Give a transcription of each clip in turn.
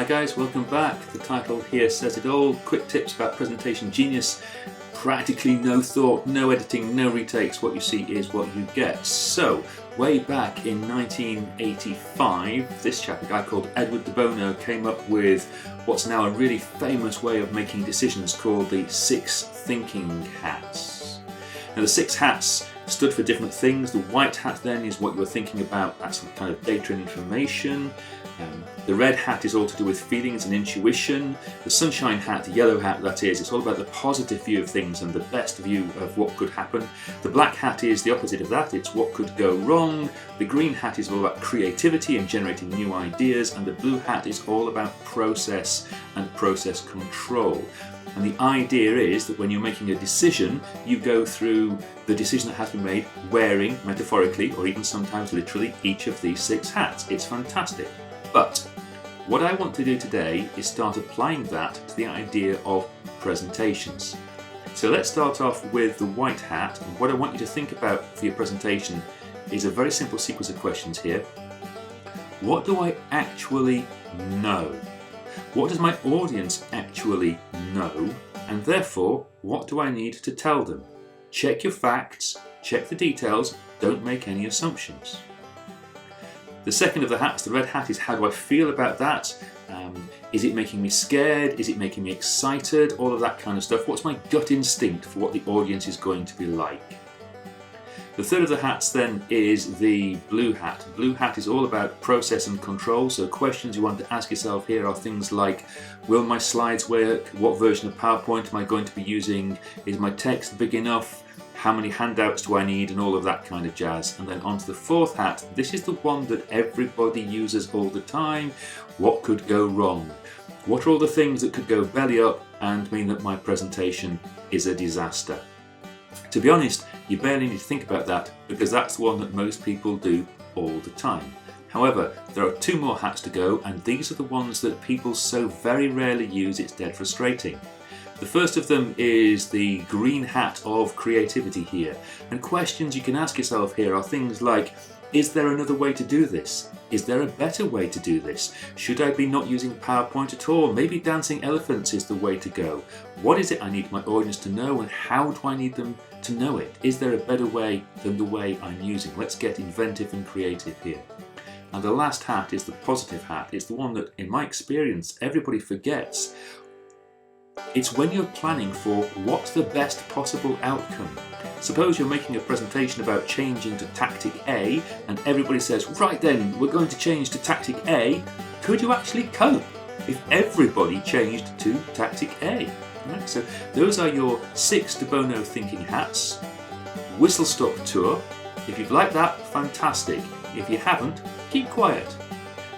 guys, welcome back. The title here says it all. Quick tips about presentation genius. Practically no thought, no editing, no retakes. What you see is what you get. So, way back in 1985, this chap, a guy called Edward de Bono, came up with what's now a really famous way of making decisions called the 6 thinking hats. Now the 6 hats stood for different things. The white hat then is what you're thinking about, that's some kind of data and information. The red hat is all to do with feelings and intuition. The sunshine hat, the yellow hat that is, it's all about the positive view of things and the best view of what could happen. The black hat is the opposite of that, it's what could go wrong. The green hat is all about creativity and generating new ideas, and the blue hat is all about process and process control. And the idea is that when you're making a decision, you go through the decision that has been made wearing, metaphorically, or even sometimes literally, each of these 6 hats. It's fantastic. But what I want to do today is start applying that to the idea of presentations. So let's start off with the white hat, and what I want you to think about for your presentation is a very simple sequence of questions here. What do I actually know? What does my audience actually know? And therefore, what do I need to tell them? Check your facts, check the details, don't make any assumptions. The second of the hats, the red hat, is how do I feel about that? Is it making me scared? Is it making me excited? All of that kind of stuff. What's my gut instinct for what the audience is going to be like? The third of the hats then is the blue hat. Blue hat is all about process and control, so questions you want to ask yourself here are things like, will my slides work? What version of PowerPoint am I going to be using? Is my text big enough? How many handouts do I need? And all of that kind of jazz. And then onto the fourth hat, this is the one that everybody uses all the time. What could go wrong? What are all the things that could go belly up and mean that my presentation is a disaster? To be honest, you barely need to think about that because that's the one that most people do all the time. However, there are 2 more hats to go, and these are the ones that people so very rarely use it's dead frustrating. The first of them is the green hat of creativity here, and questions you can ask yourself here are things like, is there another way to do this? Is there a better way to do this? Should I be not using PowerPoint at all? Maybe dancing elephants is the way to go. What is it I need my audience to know, and how do I need them to know it? Is there a better way than the way I'm using? Let's get inventive and creative here. And the last hat is the positive hat. It's the one that, in my experience, everybody forgets. It's when you're planning for what's the best possible outcome. Suppose you're making a presentation about changing to tactic A, and everybody says, right then, we're going to change to tactic A. Could you actually cope if everybody changed to tactic A? Right, so those are your 6 de Bono thinking hats. Whistle stop tour. If you've liked that, fantastic. If you haven't, keep quiet.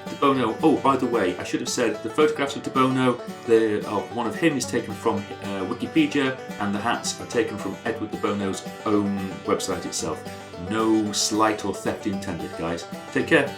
De Bono, oh, by the way, I should have said the photographs of De Bono, one of him is taken from Wikipedia, and the hats are taken from Edward de Bono's own website itself. No slight or theft intended, guys. Take care.